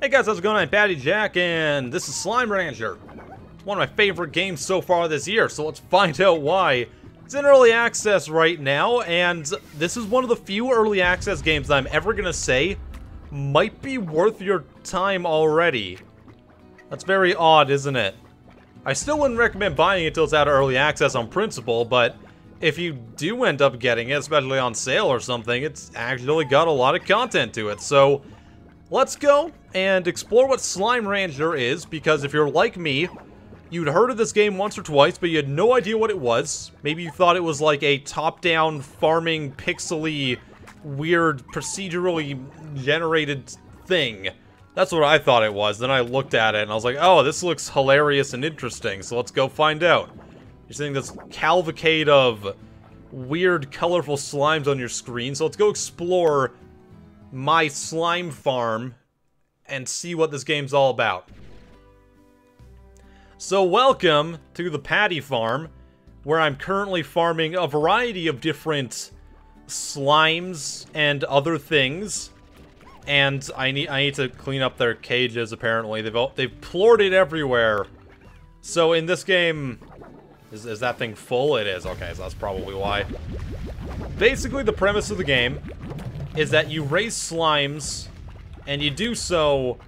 Hey guys, how's it going? I'm IAmPattyJack, and this is Slime Rancher. It's one of my favorite games so far this year, so let's find out why. It's in early access right now, and this is one of the few early access games that I'm ever gonna say might be worth your time already. That's very odd, isn't it? I still wouldn't recommend buying it till it's out of early access on principle, but if you do end up getting it, especially on sale or something, it's actually got a lot of content to it, so let's go and explore what Slime Rancher is, because if you're like me, you'd heard of this game once or twice, but you had no idea what it was. Maybe you thought it was like a top-down farming, pixely, weird, procedurally generated thing. That's what I thought it was. Then I looked at it and I was like, oh, this looks hilarious and interesting, so let's go find out. You're seeing this cavalcade of weird, colorful slimes on your screen, so let's go explore my slime farm and see what this game's all about. So welcome to the Patty Farm, where I'm currently farming a variety of different slimes and other things. And I need to clean up their cages, apparently. They've poured it everywhere. So in this game, is that thing full? It is. Okay, so that's probably why. Basically, the premise of the game is that you raise slimes, and you do so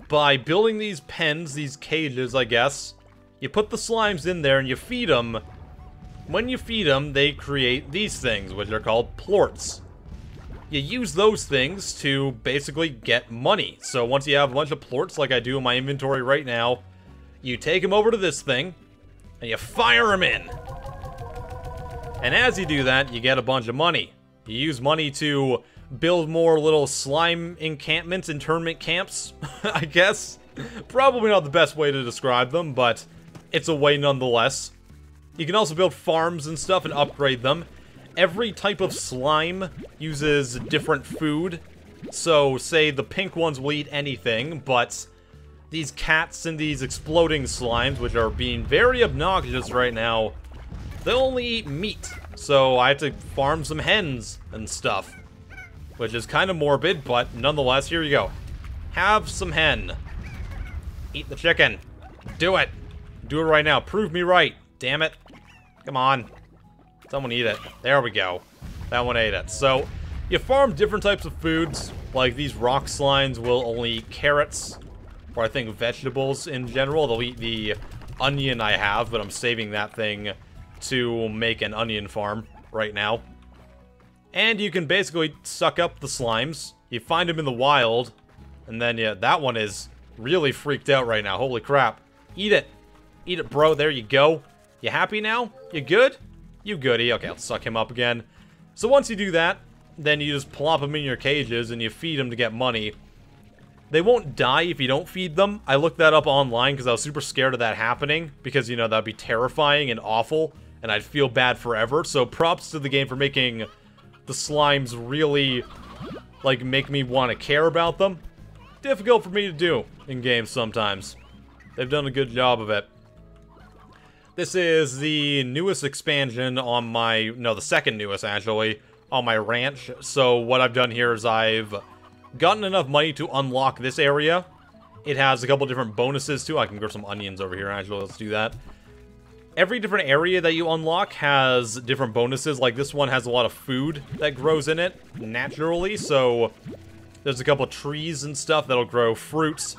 by building these pens, these cages, I guess. You put the slimes in there and you feed them. When you feed them, they create these things, which are called plorts. You use those things to basically get money. So once you have a bunch of plorts, like I do in my inventory right now, you take them over to this thing, and you fire them in. And as you do that, you get a bunch of money. You use money to build more little slime encampments, internment camps, I guess. Probably not the best way to describe them, but it's a way nonetheless. You can also build farms and stuff and upgrade them. Every type of slime uses different food. So, say the pink ones will eat anything, but these cats and these exploding slimes, which are being very obnoxious right now, they only eat meat. So I have to farm some hens and stuff, which is kind of morbid, but nonetheless, here you go. Have some hen. Eat the chicken. Do it. Do it right now. Prove me right. Damn it. Come on. Someone eat it. There we go. That one ate it. So, you farm different types of foods. Like these rock slimes will only eat carrots, or I think vegetables in general. They'll eat the onion I have, but I'm saving that thing to make an onion farm right now. And you can basically suck up the slimes. You find them in the wild. And then, yeah, that one is really freaked out right now. Holy crap. Eat it. Eat it, bro. There you go. You happy now? You good? You goody. Okay, let's suck him up again. So once you do that, then you just plop them in your cages and you feed them to get money. They won't die if you don't feed them. I looked that up online because I was super scared of that happening. Because, you know, that'd be terrifying and awful. And I'd feel bad forever. So props to the game for making the slimes really, like, make me want to care about them. Difficult for me to do in games sometimes. They've done a good job of it. This is the newest expansion on my, no, the second newest, actually, on my ranch. So what I've done here is I've gotten enough money to unlock this area. It has a couple different bonuses, too. I can grow some onions over here, actually. Let's do that. Every different area that you unlock has different bonuses. Like this one has a lot of food that grows in it naturally. So there's a couple of trees and stuff that'll grow fruits.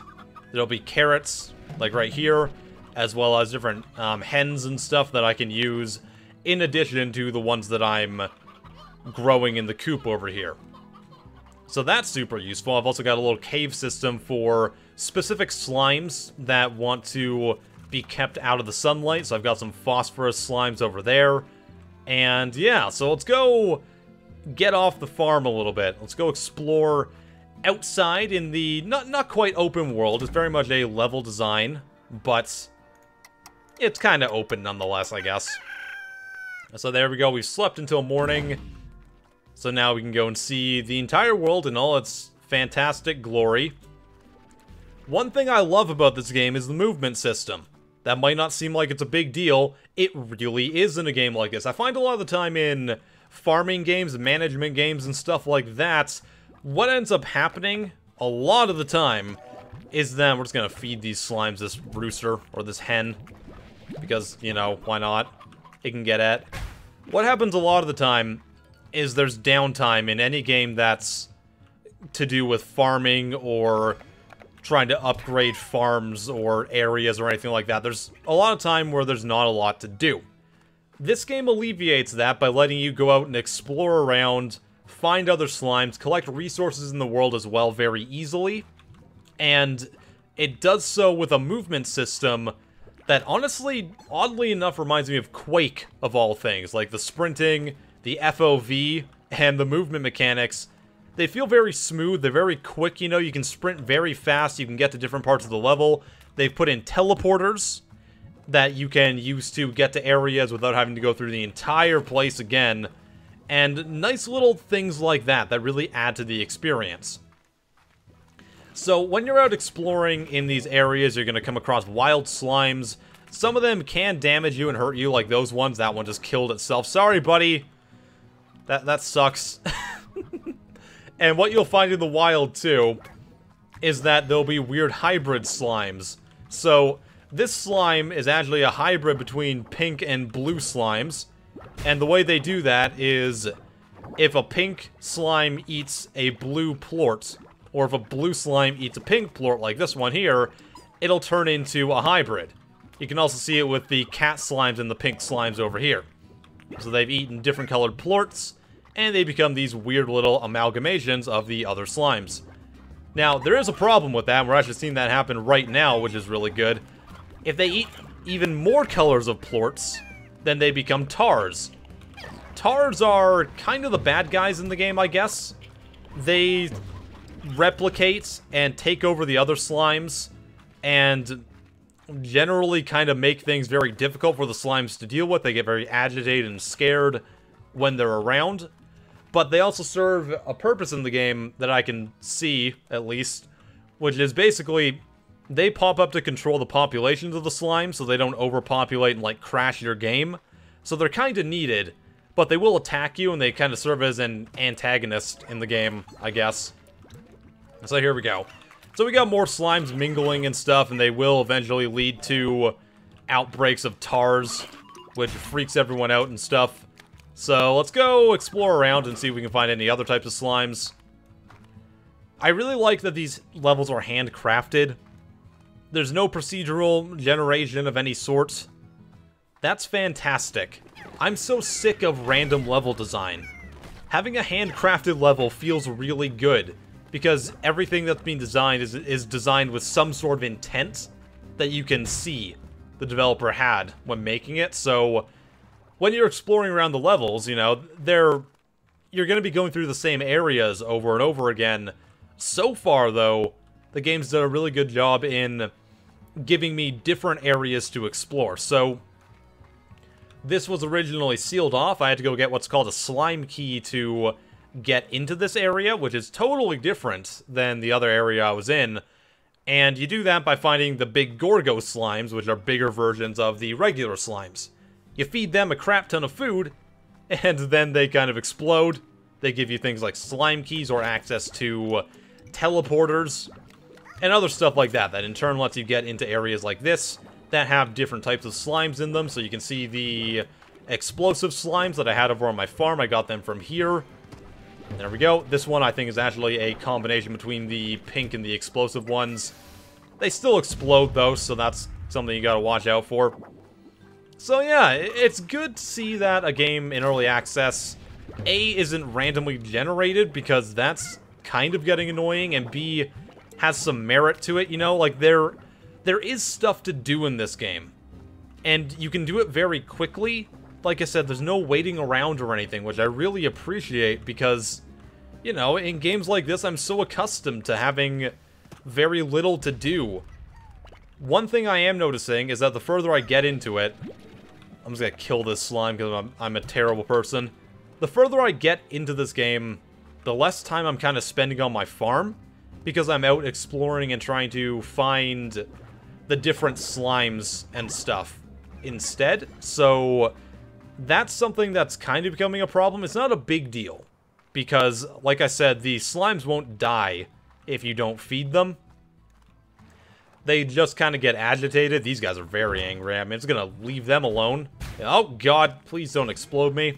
There'll be carrots, like right here, as well as different hens and stuff that I can use in addition to the ones that I'm growing in the coop over here. So that's super useful. I've also got a little cave system for specific slimes that want to be kept out of the sunlight. So I've got some phosphorus slimes over there. And yeah, so let's go get off the farm a little bit. Let's go explore outside in the not quite open world. It's very much a level design, but it's kind of open nonetheless, I guess. So there we go. We've slept until morning. So now we can go and see the entire world in all its fantastic glory. One thing I love about this game is the movement system. That might not seem like it's a big deal. It really is in a game like this. I find a lot of the time in farming games, management games, and stuff like that, what ends up happening a lot of the time is then we're just gonna feed these slimes this rooster, or this hen, because, you know, why not? It can get at. What happens a lot of the time is there's downtime in any game that's to do with farming or trying to upgrade farms or areas or anything like that. There's a lot of time where there's not a lot to do. This game alleviates that by letting you go out and explore around, find other slimes, collect resources in the world as well very easily, and it does so with a movement system that honestly, oddly enough, reminds me of Quake of all things. Like the sprinting, the FOV, and the movement mechanics. They feel very smooth, they're very quick, you know, you can sprint very fast, you can get to different parts of the level. They've put in teleporters that you can use to get to areas without having to go through the entire place again. And nice little things like that that really add to the experience. So when you're out exploring in these areas, you're going to come across wild slimes. Some of them can damage you and hurt you, like those ones. That one just killed itself. Sorry, buddy. That sucks. And what you'll find in the wild, too, is that there'll be weird hybrid slimes. So this slime is actually a hybrid between pink and blue slimes. And the way they do that is if a pink slime eats a blue plort, or if a blue slime eats a pink plort like this one here, it'll turn into a hybrid. You can also see it with the cat slimes and the pink slimes over here. So they've eaten different colored plorts, and they become these weird little amalgamations of the other slimes. Now, there is a problem with that, and we're actually seeing that happen right now, which is really good. If they eat even more colors of plorts, then they become tars. Tars are kind of the bad guys in the game, I guess. They replicate and take over the other slimes, and generally kind of make things very difficult for the slimes to deal with. They get very agitated and scared when they're around. But they also serve a purpose in the game that I can see, at least, which is basically they pop up to control the populations of the slime so they don't overpopulate and, like, crash your game. So they're kind of needed, but they will attack you and they kind of serve as an antagonist in the game, I guess. So here we go. So we got more slimes mingling and stuff, and they will eventually lead to outbreaks of tars, which freaks everyone out and stuff. So let's go explore around and see if we can find any other types of slimes. I really like that these levels are handcrafted. There's no procedural generation of any sort. That's fantastic. I'm so sick of random level design. Having a handcrafted level feels really good, because everything that's being designed is designed with some sort of intent that you can see the developer had when making it. So when you're exploring around the levels, you know, you're going to be going through the same areas over and over again. So far, though, the game's done a really good job in giving me different areas to explore. So this was originally sealed off. I had to go get what's called a slime key to get into this area, which is totally different than the other area I was in. And you do that by finding the big Gorgo slimes, which are bigger versions of the regular slimes. You feed them a crap ton of food, and then they kind of explode. They give you things like slime keys or access to teleporters and other stuff like that, that in turn lets you get into areas like this that have different types of slimes in them. So you can see the explosive slimes that I had over on my farm. I got them from here. There we go. This one I think is actually a combination between the pink and the explosive ones. They still explode though, so that's something you gotta watch out for. So yeah, it's good to see that a game in early access, A, isn't randomly generated, because that's kind of getting annoying, and B, has some merit to it, you know? Like, there is stuff to do in this game, and you can do it very quickly. Like I said, there's no waiting around or anything, which I really appreciate, because, you know, in games like this, I'm so accustomed to having very little to do. One thing I am noticing is that the further I get into it, I'm just gonna kill this slime because I'm a terrible person. The further I get into this game, the less time I'm kind of spending on my farm, because I'm out exploring and trying to find the different slimes and stuff instead. So that's something that's kind of becoming a problem. It's not a big deal, because, like I said, the slimes won't die if you don't feed them. they just kind of get agitated. These guys are very angry. I mean, it's gonna leave them alone. Oh, God, please don't explode me.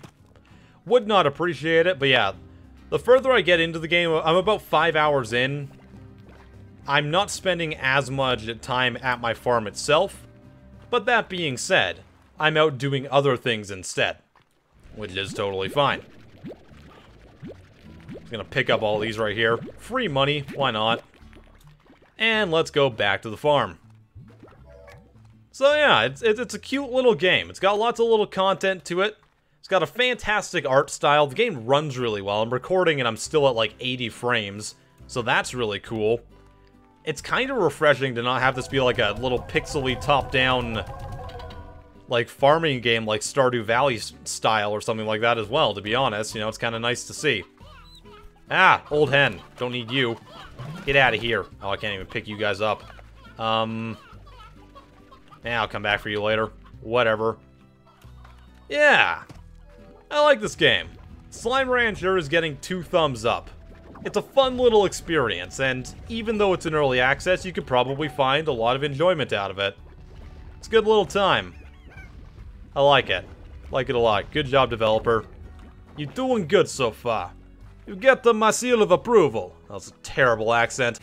Would not appreciate it, but yeah. The further I get into the game, I'm about 5 hours in. I'm not spending as much time at my farm itself, but that being said, I'm out doing other things instead, which is totally fine. Just gonna pick up all these right here. Free money, why not? And let's go back to the farm. So yeah, it's a cute little game. It's got lots of little content to it. It's got a fantastic art style. The game runs really well. I'm recording and I'm still at like 80 frames, so that's really cool. It's kind of refreshing to not have this be like a little pixely top-down, like, farming game like Stardew Valley style or something like that as well, to be honest. You know, it's kind of nice to see. Ah, old hen. Don't need you. Get out of here. Oh, I can't even pick you guys up. Yeah, I'll come back for you later. Whatever. Yeah. I like this game. Slime Rancher is getting 2 thumbs up. It's a fun little experience, and even though it's in early access, you could probably find a lot of enjoyment out of it. It's a good little time. I like it. Like it a lot. Good job, developer. You're doing good so far. You get my seal of approval. That was a terrible accent.